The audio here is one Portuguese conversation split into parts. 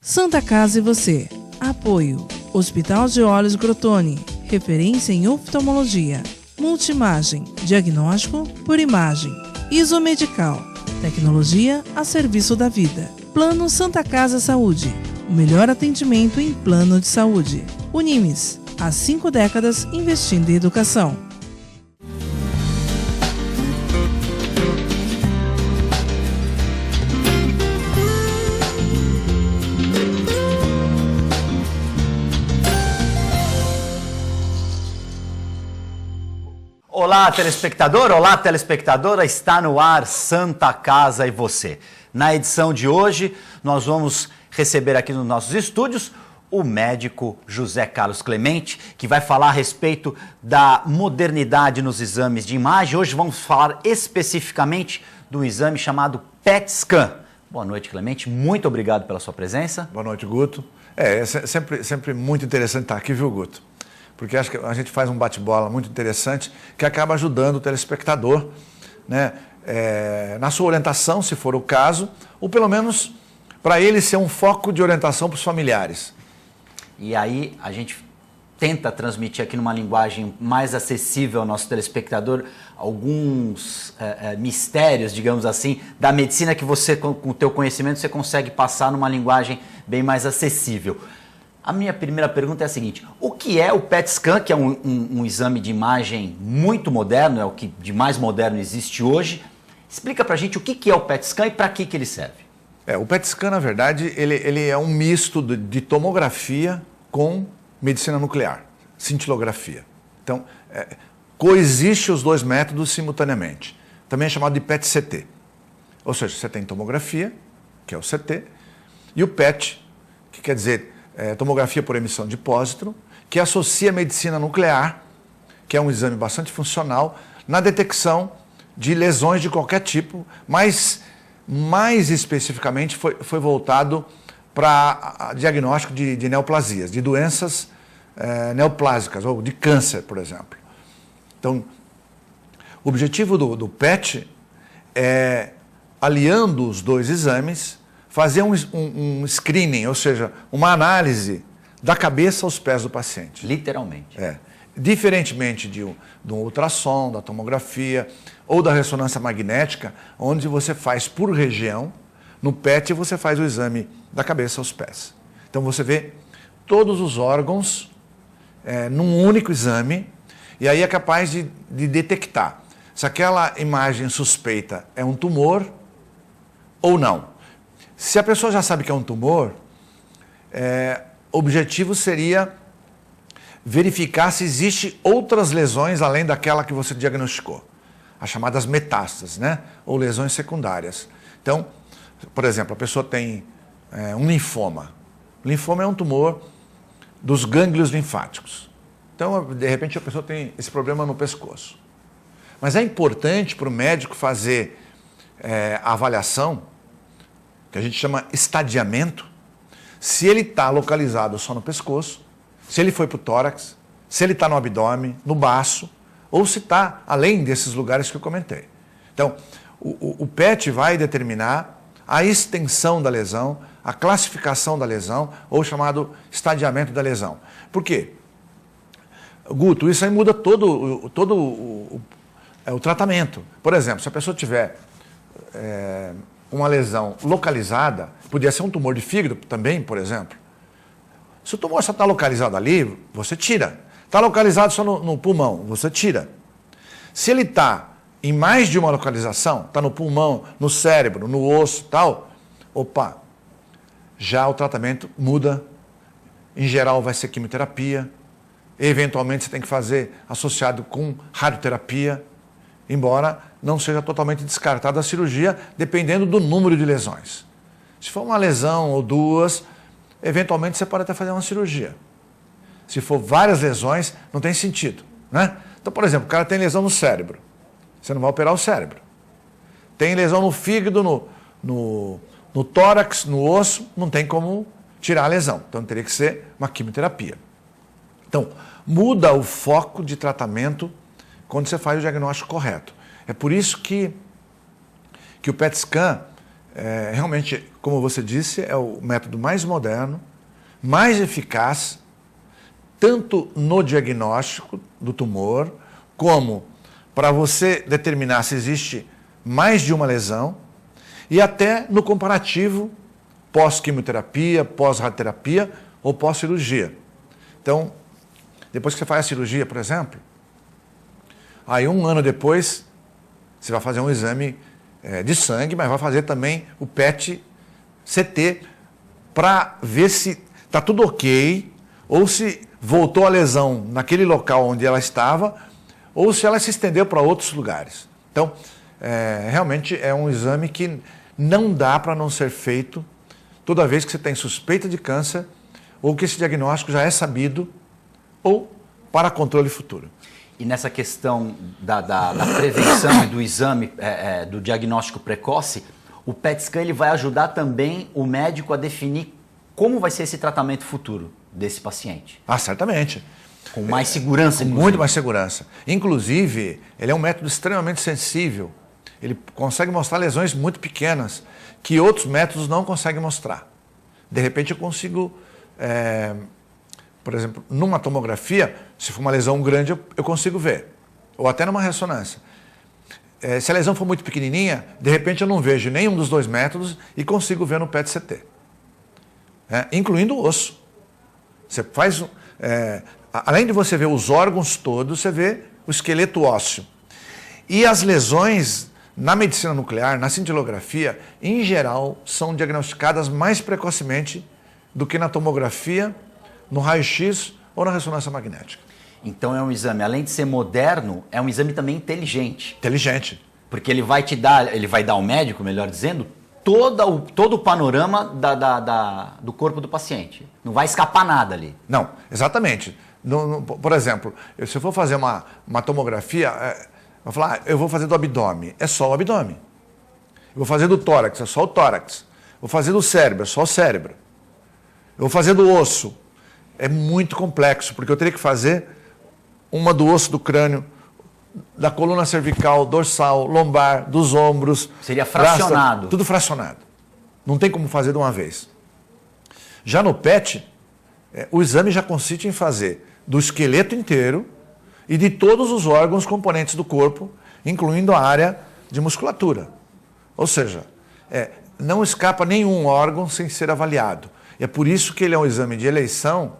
Santa Casa e você. Apoio. Hospital de Olhos Crotone. Referência em oftalmologia. Multimagem. Diagnóstico por imagem. Isomedical. Tecnologia a serviço da vida. Plano Santa Casa Saúde. O melhor atendimento em plano de saúde. Unimes. Há 5 décadas investindo em educação. Olá, telespectador! Olá, telespectadora! Está no ar Santa Casa e você. Na edição de hoje, nós vamos receber aqui nos nossos estúdios o médico José Carlos Clemente, que vai falar a respeito da modernidade nos exames de imagem. Hoje vamos falar especificamente do exame chamado PET Scan. Boa noite, Clemente. Muito obrigado pela sua presença. Boa noite, Guto. É sempre muito interessante estar aqui, viu, Guto? Porque acho que a gente faz um bate-bola muito interessante que acaba ajudando o telespectador, né, na sua orientação, se for o caso, ou pelo menos para ele ser um foco de orientação para os familiares. E aí a gente tenta transmitir aqui numa linguagem mais acessível ao nosso telespectador alguns mistérios, digamos assim, da medicina que você, com o teu conhecimento, você consegue passar numa linguagem bem mais acessível. A minha primeira pergunta é a seguinte: o que é o PET Scan, que é um exame de imagem muito moderno, é o que de mais moderno existe hoje? Explica pra gente o que é o PET Scan e para que ele serve. O PET Scan, na verdade, ele é um misto de tomografia com medicina nuclear, cintilografia. Então, coexistem os dois métodos simultaneamente. Também é chamado de PET-CT. Ou seja, você tem tomografia, que é o CT, e o PET, que quer dizer tomografia por emissão de pósitron, que associa a medicina nuclear, que é um exame bastante funcional, na detecção de lesões de qualquer tipo, mas mais especificamente foi voltado para diagnóstico de neoplasias, de doenças neoplásicas, ou de câncer, por exemplo. Então, o objetivo do PET é, aliando os dois exames, fazer um screening, ou seja, uma análise da cabeça aos pés do paciente. Literalmente. Diferentemente de um ultrassom, da tomografia ou da ressonância magnética, onde você faz por região, no PET você faz o exame da cabeça aos pés. Então você vê todos os órgãos num único exame, e aí é capaz de detectar se aquela imagem suspeita é um tumor ou não. Se a pessoa já sabe que é um tumor, o objetivo seria verificar se existe outras lesões além daquela que você diagnosticou, as chamadas metástases, né? Ou lesões secundárias. Então, por exemplo, a pessoa tem um linfoma. O linfoma é um tumor dos gânglios linfáticos. Então, de repente, a pessoa tem esse problema no pescoço. Mas é importante para o médico fazer a avaliação, que a gente chama estadiamento, se ele está localizado só no pescoço, se ele foi para o tórax, se ele está no abdômen, no baço, ou se está além desses lugares que eu comentei. Então, o PET vai determinar a extensão da lesão, a classificação da lesão, ou chamado estadiamento da lesão. Por quê? Guto, isso aí muda todo o tratamento. Por exemplo, se a pessoa tiver uma lesão localizada, podia ser um tumor de fígado também, por exemplo. Se o tumor só está localizado ali, você tira. Está localizado só no pulmão, você tira. Se ele está em mais de uma localização, está no pulmão, no cérebro, no osso e tal, já o tratamento muda. Em geral vai ser quimioterapia, eventualmente você tem que fazer associado com radioterapia, embora não seja totalmente descartada a cirurgia, dependendo do número de lesões. Se for uma lesão ou duas, eventualmente você pode até fazer uma cirurgia. Se for várias lesões, não tem sentido, né? Então, por exemplo, o cara tem lesão no cérebro, você não vai operar o cérebro. Tem lesão no fígado, no tórax, no osso, não tem como tirar a lesão. Então, teria que ser uma quimioterapia. Então, muda o foco de tratamento quando você faz o diagnóstico correto. É por isso que o PET Scan realmente, como você disse, é o método mais moderno, mais eficaz, tanto no diagnóstico do tumor, como para você determinar se existe mais de uma lesão, e até no comparativo pós-quimioterapia, pós-radioterapia ou pós-cirurgia. Então, depois que você faz a cirurgia, por exemplo, aí 1 ano depois, você vai fazer um exame de sangue, mas vai fazer também o PET-CT para ver se está tudo ok, ou se voltou a lesão naquele local onde ela estava, ou se ela se estendeu para outros lugares. Então, realmente é um exame que não dá para não ser feito toda vez que você tem suspeita de câncer, ou que esse diagnóstico já é sabido, ou para controle futuro. E nessa questão da prevenção e do exame, do diagnóstico precoce, o PET-scan ele vai ajudar também o médico a definir como vai ser esse tratamento futuro desse paciente. Ah, certamente. Com mais segurança. Com muito mais segurança. Inclusive, ele é um método extremamente sensível. Ele consegue mostrar lesões muito pequenas que outros métodos não conseguem mostrar. De repente eu consigo, por exemplo, numa tomografia, se for uma lesão grande, eu consigo ver. Ou até numa ressonância. Se a lesão for muito pequenininha, de repente eu não vejo nenhum dos dois métodos e consigo ver no PET-CT. Incluindo o osso. Você faz... além de você ver os órgãos todos, você vê o esqueleto ósseo. E as lesões na medicina nuclear, na cintilografia, em geral, são diagnosticadas mais precocemente do que na tomografia, no raio-x ou na ressonância magnética. Então é um exame, além de ser moderno, é um exame também inteligente. Inteligente. Porque ele vai dar ao médico, melhor dizendo, todo o panorama do corpo do paciente. Não vai escapar nada ali. Não, exatamente. Por exemplo, se eu for fazer uma tomografia, eu vou falar, eu vou fazer do abdômen, é só o abdômen. Eu vou fazer do tórax, é só o tórax. Vou fazer do cérebro, é só o cérebro. Eu vou fazer do osso. É muito complexo, porque eu teria que fazer uma do osso do crânio, da coluna cervical, dorsal, lombar, dos ombros. Seria fracionado. Braça, tudo fracionado. Não tem como fazer de uma vez. Já no PET, o exame já consiste em fazer do esqueleto inteiro e de todos os órgãos componentes do corpo, incluindo a área de musculatura. Ou seja, não escapa nenhum órgão sem ser avaliado. E é por isso que ele é um exame de eleição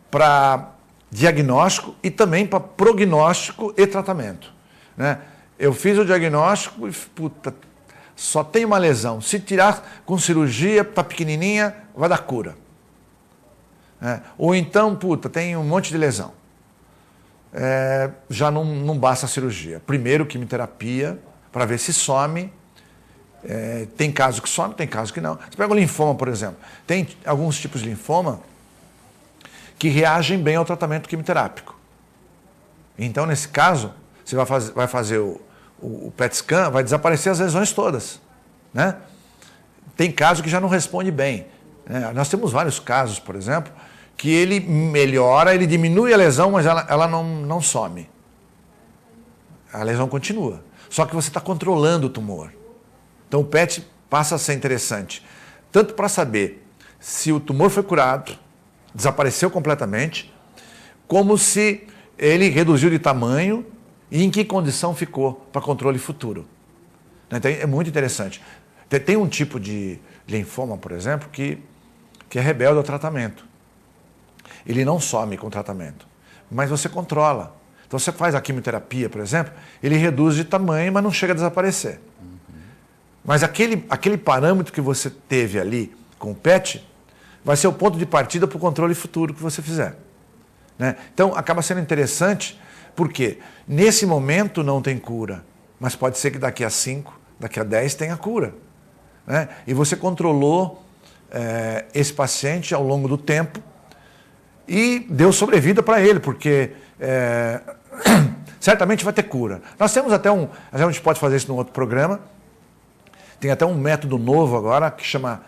para diagnóstico e também para prognóstico e tratamento. Né? Eu fiz o diagnóstico e, só tem uma lesão. Se tirar com cirurgia, está pequenininha, vai dar cura. Ou então, tem um monte de lesão. Já não basta a cirurgia. Primeiro, quimioterapia, para ver se some. Tem casos que some, tem casos que não. Você pega o linfoma, por exemplo. Tem alguns tipos de linfoma que reagem bem ao tratamento quimioterápico. Então, nesse caso, você vai fazer o PET scan, vai desaparecer as lesões todas. Né? Tem caso que já não responde bem. Nós temos vários casos, por exemplo, que ele melhora, ele diminui a lesão, mas ela não some. A lesão continua. Só que você está controlando o tumor. Então o PET passa a ser interessante, tanto para saber se o tumor foi curado, desapareceu completamente, como se ele reduziu de tamanho e em que condição ficou para controle futuro. Então é muito interessante. Tem um tipo de linfoma, por exemplo, que é rebelde ao tratamento. Ele não some com o tratamento, mas você controla. Então você faz a quimioterapia, por exemplo, ele reduz de tamanho, mas não chega a desaparecer. Mas aquele parâmetro que você teve ali com o PET vai ser o ponto de partida para o controle futuro que você fizer. Né? Então acaba sendo interessante porque nesse momento não tem cura, mas pode ser que daqui a 5, daqui a 10 tenha cura. Né? E você controlou esse paciente ao longo do tempo e deu sobrevida para ele, porque certamente vai ter cura. Nós temos até a gente pode fazer isso num outro programa, tem até um método novo agora que chama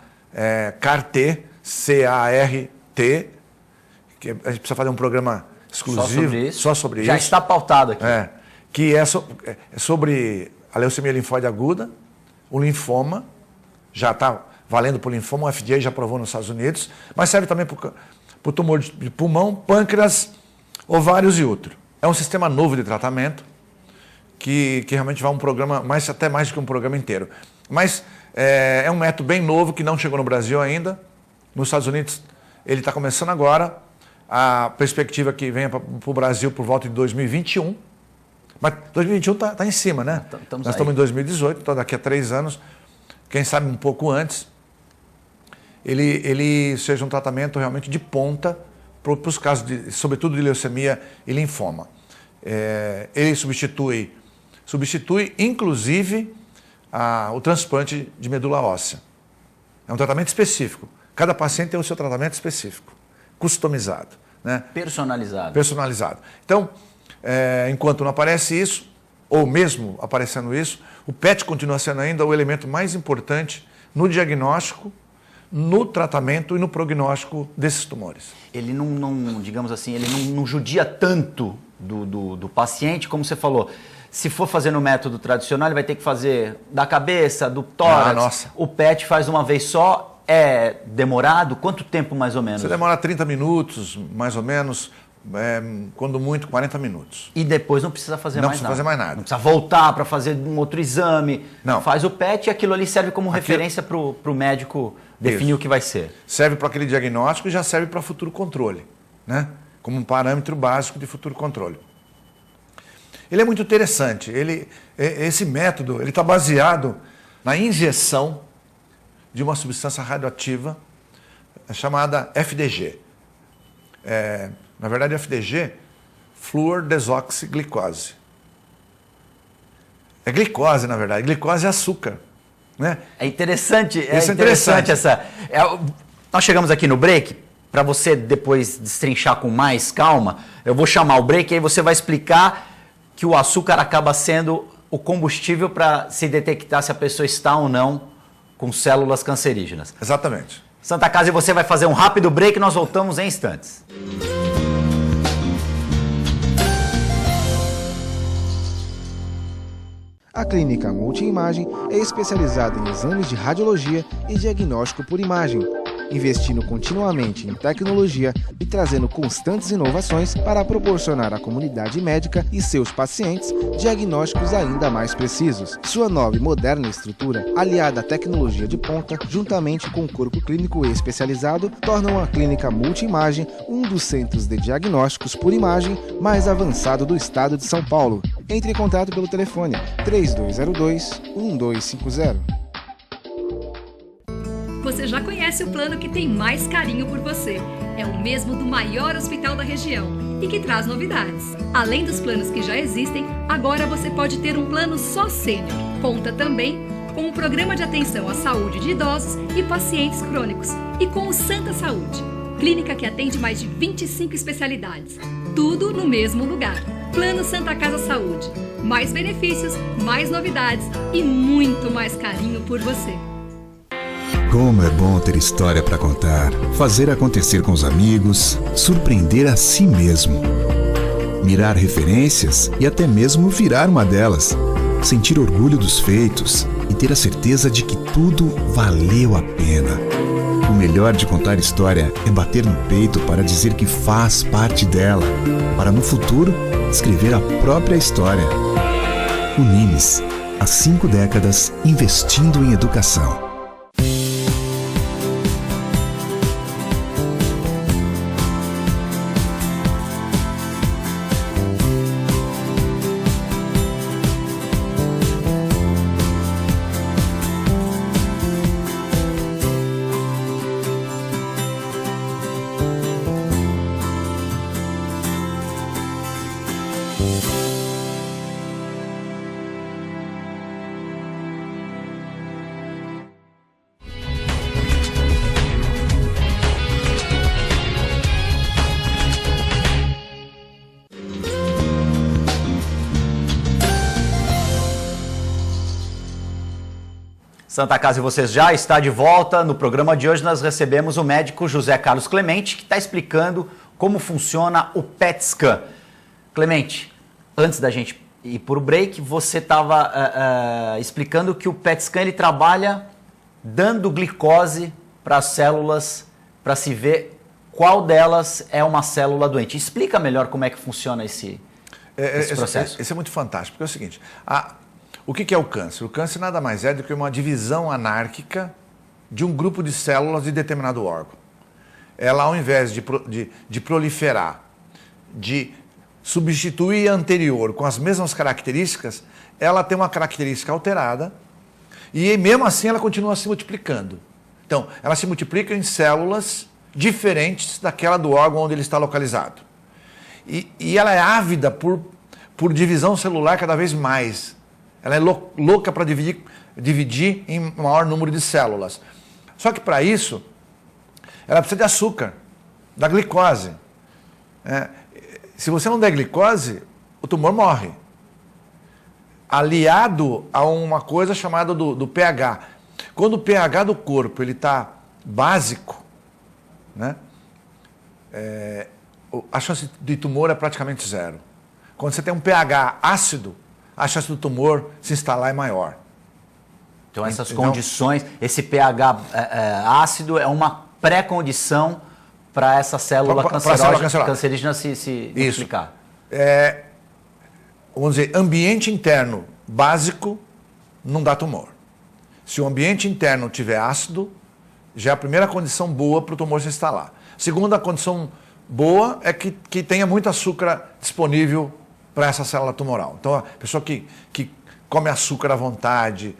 CAR-T, C-A-R-T, que a gente precisa fazer um programa exclusivo só sobre isso. Já está pautado aqui. Que é sobre a leucemia linfóide aguda, o linfoma, já está valendo para o linfoma, o FDA já aprovou nos Estados Unidos, mas serve também para o tumor de pulmão, pâncreas, ovários e útero. É um sistema novo de tratamento que realmente vai um programa, até mais do que um programa inteiro. Mas é um método bem novo que não chegou no Brasil ainda. Nos Estados Unidos ele está começando agora. A perspectiva que venha para o Brasil por volta de 2021. Mas 2021 está em cima, né? Nós estamos em 2018, então daqui a 3 anos, quem sabe um pouco antes, ele seja um tratamento realmente de ponta para os casos, sobretudo de leucemia e linfoma. Ele substitui inclusive o transplante de medula óssea. É um tratamento específico. Cada paciente tem o seu tratamento específico, customizado. Né? Personalizado. Então, enquanto não aparece isso, ou mesmo aparecendo isso, o PET continua sendo ainda o elemento mais importante no diagnóstico, no tratamento e no prognóstico desses tumores. Ele não digamos assim, ele não judia tanto do paciente, como você falou. Se for fazer no método tradicional, ele vai ter que fazer da cabeça, do tórax. O PET faz uma vez só. É demorado? Quanto tempo mais ou menos? Você demora 30 minutos, mais ou menos, quando muito, 40 minutos. E depois não precisa fazer mais nada? Não precisa fazer mais nada. Não precisa voltar para fazer um outro exame. Não. Faz o PET e aquilo ali serve como referência para o médico definir o que vai ser. Serve para aquele diagnóstico e já serve para futuro controle, né? Como um parâmetro básico de futuro controle. Ele é muito interessante. Esse método está baseado na injeção de uma substância radioativa chamada FDG. Na verdade, FDG, fluordesoxiglicose. É glicose, na verdade. Glicose é açúcar. Né? É interessante. Interessante essa. Nós chegamos aqui no break. Para você depois destrinchar com mais calma, eu vou chamar o break e aí você vai explicar que o açúcar acaba sendo o combustível para se detectar se a pessoa está ou não com células cancerígenas. Exatamente. Santa Casa e você vai fazer um rápido break e nós voltamos em instantes. A Clínica Multiimagem é especializada em exames de radiologia e diagnóstico por imagem, investindo continuamente em tecnologia e trazendo constantes inovações para proporcionar à comunidade médica e seus pacientes diagnósticos ainda mais precisos. Sua nova e moderna estrutura, aliada à tecnologia de ponta, juntamente com o corpo clínico especializado, tornam a Clínica Multiimagem um dos centros de diagnósticos por imagem mais avançado do estado de São Paulo. Entre em contato pelo telefone 3202-1250. Você já conhece o plano que tem mais carinho por você. É o mesmo do maior hospital da região e que traz novidades. Além dos planos que já existem, agora você pode ter um plano só sênior. Conta também com o programa de atenção à saúde de idosos e pacientes crônicos e com o Santa Saúde, clínica que atende mais de 25 especialidades. Tudo no mesmo lugar. Plano Santa Casa Saúde. Mais benefícios, mais novidades e muito mais carinho por você. Como é bom ter história para contar, fazer acontecer com os amigos, surpreender a si mesmo. Mirar referências e até mesmo virar uma delas. Sentir orgulho dos feitos e ter a certeza de que tudo valeu a pena. O melhor de contar história é bater no peito para dizer que faz parte dela, para no futuro escrever a própria história. Unimes, há 5 décadas investindo em educação. Santa Casa e vocês já está de volta. No programa de hoje nós recebemos o médico José Carlos Clemente, que está explicando como funciona o PET scan. Clemente, antes da gente ir para o break, você estava explicando que o PET scan ele trabalha dando glicose para as células para se ver qual delas é uma célula doente. Explica melhor como é que funciona esse processo. Esse é muito fantástico, porque é o seguinte, o que é o câncer? O câncer nada mais é do que uma divisão anárquica de um grupo de células de determinado órgão. Ela, ao invés de proliferar, de substituir a anterior com as mesmas características, ela tem uma característica alterada e mesmo assim ela continua se multiplicando. Então, ela se multiplica em células diferentes daquela do órgão onde ele está localizado. E ela é ávida por divisão celular cada vez mais. Ela é louca para dividir em maior número de células. Só que para isso, ela precisa de açúcar, da glicose. Se você não der glicose, o tumor morre. Aliado a uma coisa chamada do pH. Quando o pH do corpo está básico, né, a chance de tumor é praticamente zero. Quando você tem um pH ácido, a chance do tumor se instalar é maior. Então essas condições, esse pH ácido é uma pré-condição para essa célula cancerígena se multiplicar. Vamos dizer, ambiente interno básico não dá tumor. Se o ambiente interno tiver ácido, já é a primeira condição boa para o tumor se instalar. Segunda condição boa é que tenha muito açúcar disponível para essa célula tumoral. Então, a pessoa que come açúcar à vontade,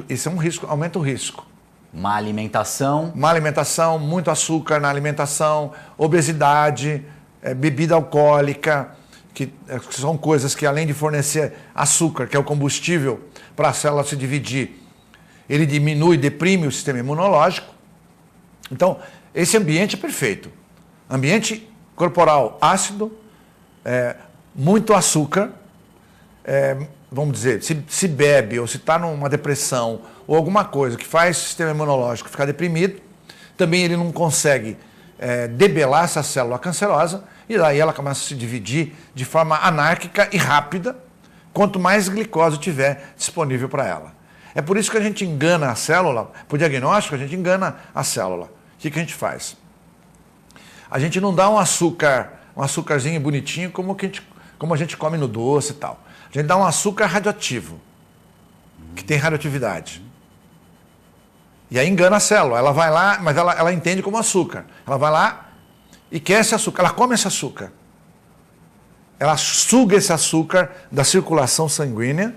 isso é um risco, aumenta o risco. Má alimentação, muito açúcar na alimentação, obesidade, bebida alcoólica, que são coisas que, além de fornecer açúcar, que é o combustível para a célula se dividir, ele diminui, deprime o sistema imunológico. Então, esse ambiente é perfeito. Ambiente corporal ácido, muito açúcar, vamos dizer, se bebe ou se está numa depressão ou alguma coisa que faz o sistema imunológico ficar deprimido, também ele não consegue debelar essa célula cancerosa e daí ela começa a se dividir de forma anárquica e rápida, quanto mais glicose tiver disponível para ela. É por isso que a gente engana a célula, para o diagnóstico a gente engana a célula. O que a gente faz? A gente não dá um açúcarzinho bonitinho como a gente come no doce e tal. A gente dá um açúcar radioativo, que tem radioatividade. E aí engana a célula. Ela vai lá, mas ela entende como açúcar. Ela vai lá e quer esse açúcar. Ela come esse açúcar. Ela suga esse açúcar da circulação sanguínea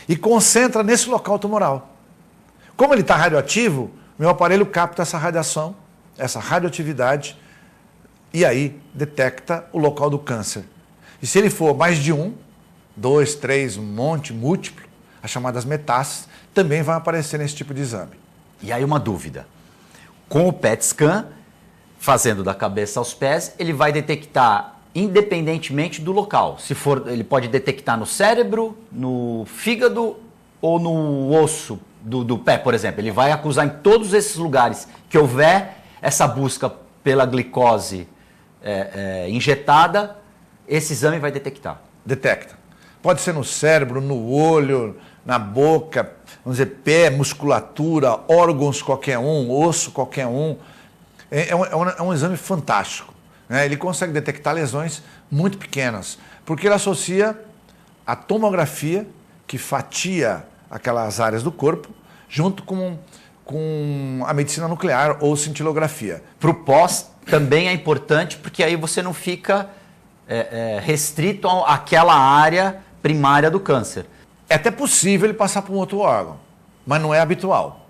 e concentra nesse local tumoral. Como ele está radioativo, meu aparelho capta essa radiação, essa radioatividade, e aí detecta o local do câncer. E se ele for mais de 1, 2, 3, um monte, múltiplo, as chamadas metástases, também vão aparecer nesse tipo de exame. E aí uma dúvida. Com o PET scan, fazendo da cabeça aos pés, ele vai detectar independentemente do local. Se for, ele pode detectar no cérebro, no fígado ou no osso do pé, por exemplo. Ele vai acusar em todos esses lugares que houver essa busca pela glicose injetada, esse exame vai detectar. Detecta. Pode ser no cérebro, no olho, na boca, vamos dizer, pé, musculatura, órgãos qualquer um, osso qualquer um. É um exame fantástico. Né? Ele consegue detectar lesões muito pequenas, porque ele associa a tomografia, que fatia aquelas áreas do corpo, junto com a medicina nuclear ou cintilografia. Para o pós também é importante, porque aí você não fica restrito àquela área primária do câncer. É até possível ele passar para um outro órgão, mas não é habitual.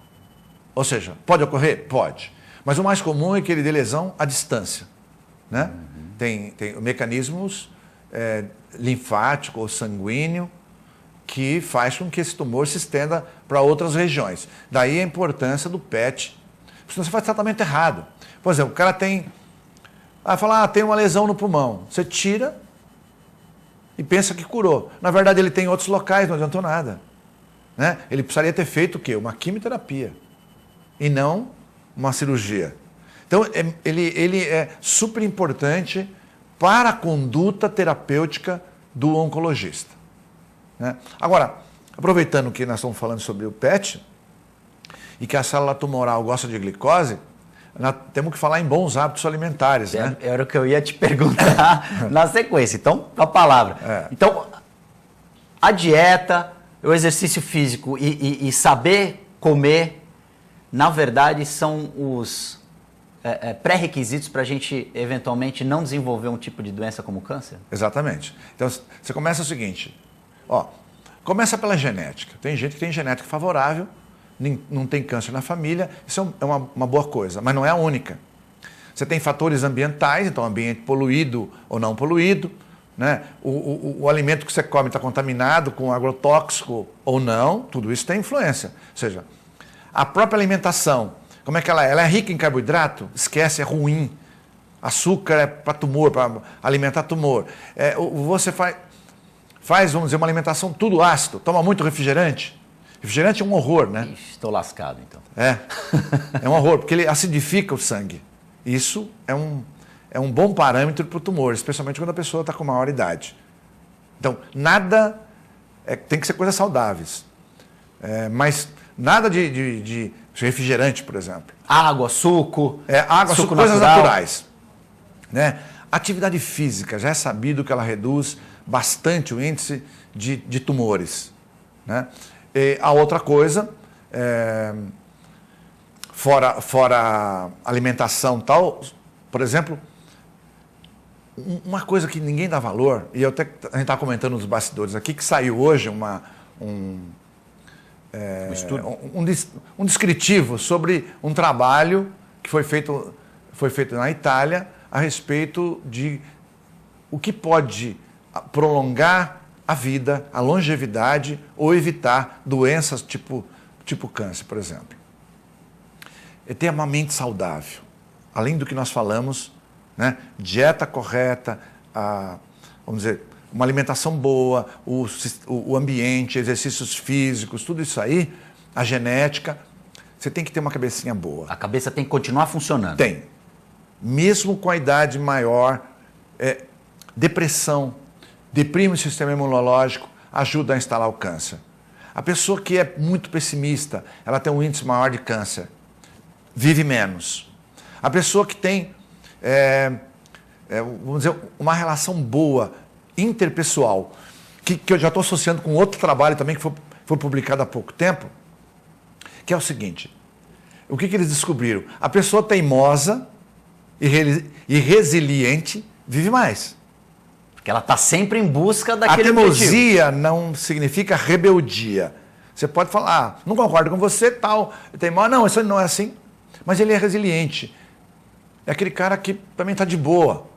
Ou seja, pode ocorrer? Pode. Mas o mais comum é que ele dê lesão à distância. Né? Tem mecanismos linfático ou sanguíneo que faz com que esse tumor se estenda para outras regiões. Daí a importância do PET. Senão você faz tratamento errado. Por exemplo, o cara tem uma lesão no pulmão. Você tira e pensa que curou. Na verdade, ele tem outros locais, não adiantou nada. Né? Ele precisaria ter feito o quê? Uma quimioterapia e não uma cirurgia. Então, ele é super importante para a conduta terapêutica do oncologista. Né? Agora, aproveitando que nós estamos falando sobre o PET, e que a célula tumoral gosta de glicose, nós temos que falar em bons hábitos alimentares, né? Era o que eu ia te perguntar na sequência. Então, a palavra. Então, a dieta, o exercício físico e saber comer, na verdade, são os pré-requisitos para a gente, eventualmente, não desenvolver um tipo de doença como câncer? Exatamente. Então, você começa o seguinte, começa pela genética. Tem gente que tem genética favorável, não tem câncer na família, isso é uma boa coisa, mas não é a única. Você tem fatores ambientais, então ambiente poluído ou não poluído, né? O alimento que você come está contaminado com agrotóxico ou não, tudo isso tem influência. Ou seja, a própria alimentação, como é que ela é? Ela é rica em carboidrato? Esquece, é ruim. Açúcar é para tumor, para alimentar tumor. Você faz, vamos dizer, uma alimentação tudo ácido, toma muito refrigerante. Refrigerante é um horror, né? Ixi, estou lascado, então. É um horror, porque ele acidifica o sangue. Isso é um bom parâmetro para o tumor, especialmente quando a pessoa está com maior idade. Então, nada... tem que ser coisas saudáveis. Mas nada de refrigerante, por exemplo. Água, suco. Água, suco suco, coisas natural. naturais. Né? Atividade física, já é sabido que ela reduz bastante o índice de tumores. Né? E a outra coisa, fora alimentação e tal, por exemplo, uma coisa que ninguém dá valor, e a gente estava comentando nos bastidores aqui, que saiu hoje um descritivo sobre um trabalho que foi feito na Itália a respeito de o que pode prolongar a vida, a longevidade ou evitar doenças tipo câncer, por exemplo. É ter uma mente saudável. Além do que nós falamos, né? Dieta correta, vamos dizer, uma alimentação boa, o ambiente, exercícios físicos, tudo isso aí, a genética, você tem que ter uma cabecinha boa. A cabeça tem que continuar funcionando. Tem. Mesmo com a idade maior, depressão, deprime o sistema imunológico, ajuda a instalar o câncer. A pessoa que é muito pessimista, ela tem um índice maior de câncer, vive menos. A pessoa que tem, vamos dizer, uma relação boa, interpessoal, que eu já estou associando com outro trabalho também que foi publicado há pouco tempo, que é o seguinte, o que eles descobriram? A pessoa teimosa e resiliente vive mais. Porque ela está sempre em busca daquele teimosia não significa rebeldia. Você pode falar, não concordo com você, tal, teimoso. Não, isso não é assim. Mas ele é resiliente. É aquele cara que também está de boa.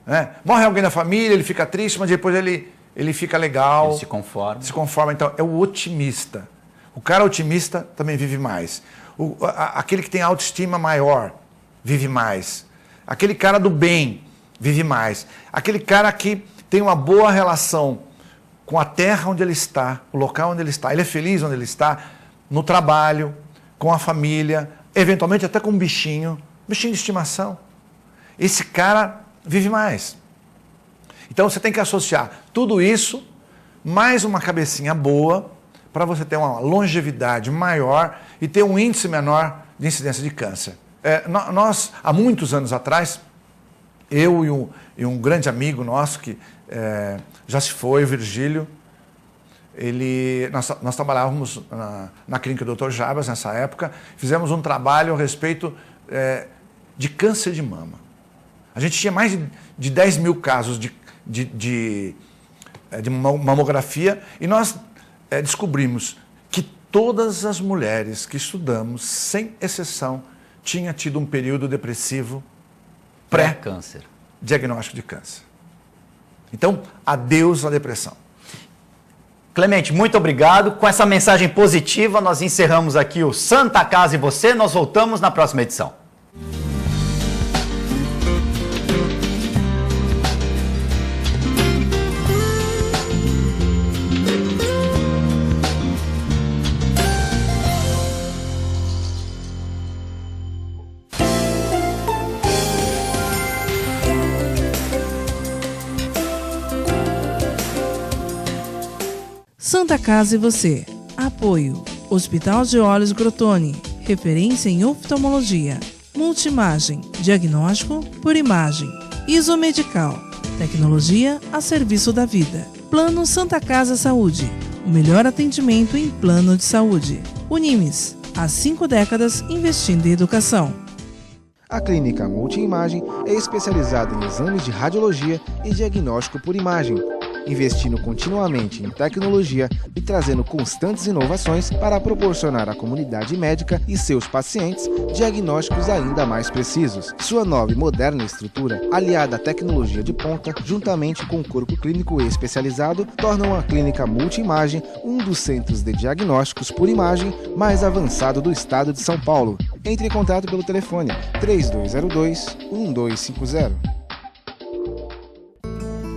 Né? Morre alguém da família, ele fica triste, mas depois ele fica legal. Ele se conforma. Se conforma, então, é o otimista. O cara otimista também vive mais. Aquele que tem autoestima maior vive mais. Aquele cara do bem vive mais. Aquele cara que tem uma boa relação com a terra onde ele está, o local onde ele está. Ele é feliz onde ele está, no trabalho, com a família, eventualmente até com um bichinho de estimação. Esse cara vive mais. Então você tem que associar tudo isso, mais uma cabecinha boa, para você ter uma longevidade maior e ter um índice menor de incidência de câncer. Nós, há muitos anos atrás, eu e um grande amigo nosso, que já se foi, o Virgílio, nós trabalhávamos na clínica do Dr. Jabas nessa época, fizemos um trabalho a respeito de câncer de mama. A gente tinha mais de 10 mil casos de mamografia e nós descobrimos que todas as mulheres que estudamos, sem exceção, tinham tido um período depressivo pré-câncer. Diagnóstico de câncer. Então, adeus à depressão. Clemente, muito obrigado. Com essa mensagem positiva, nós encerramos aqui o Santa Casa e Você. Nós voltamos na próxima edição. Santa Casa e Você. Apoio. Hospital de Olhos Crotone, referência em oftalmologia. Multimagem, diagnóstico por imagem. Isomedical, tecnologia a serviço da vida. Plano Santa Casa Saúde, o melhor atendimento em plano de saúde. Unimes, há 5 décadas investindo em educação. A Clínica Multiimagem é especializada em exames de radiologia e diagnóstico por imagem, investindo continuamente em tecnologia e trazendo constantes inovações para proporcionar à comunidade médica e seus pacientes diagnósticos ainda mais precisos. Sua nova e moderna estrutura, aliada à tecnologia de ponta, juntamente com o corpo clínico especializado, tornam a Clínica Multiimagem um dos centros de diagnósticos por imagem mais avançado do estado de São Paulo. Entre em contato pelo telefone 3202-1250.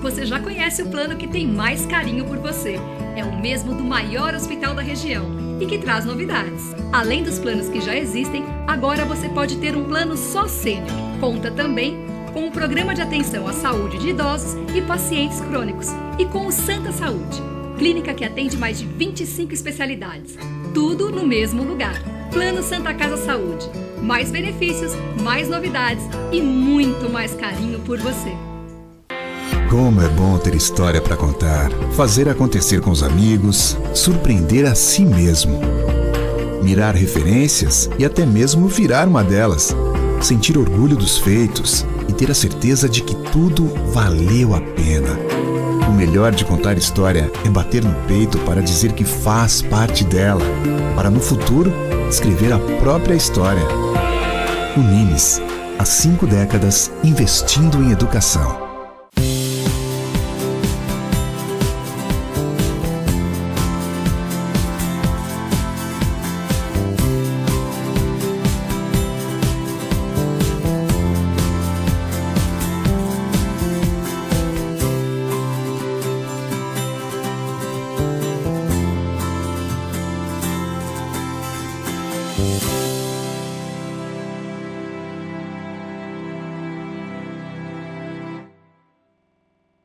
Você já conhece o plano que tem mais carinho por você. É o mesmo do maior hospital da região e que traz novidades. Além dos planos que já existem, agora você pode ter um plano só sênior. Conta também com o Programa de Atenção à Saúde de Idosos e Pacientes Crônicos e com o Santa Saúde, clínica que atende mais de 25 especialidades. Tudo no mesmo lugar. Plano Santa Casa Saúde. Mais benefícios, mais novidades e muito mais carinho por você. Como é bom ter história para contar, fazer acontecer com os amigos, surpreender a si mesmo. Mirar referências e até mesmo virar uma delas. Sentir orgulho dos feitos e ter a certeza de que tudo valeu a pena. O melhor de contar história é bater no peito para dizer que faz parte dela, para no futuro escrever a própria história. Unimes, há 5 décadas investindo em educação.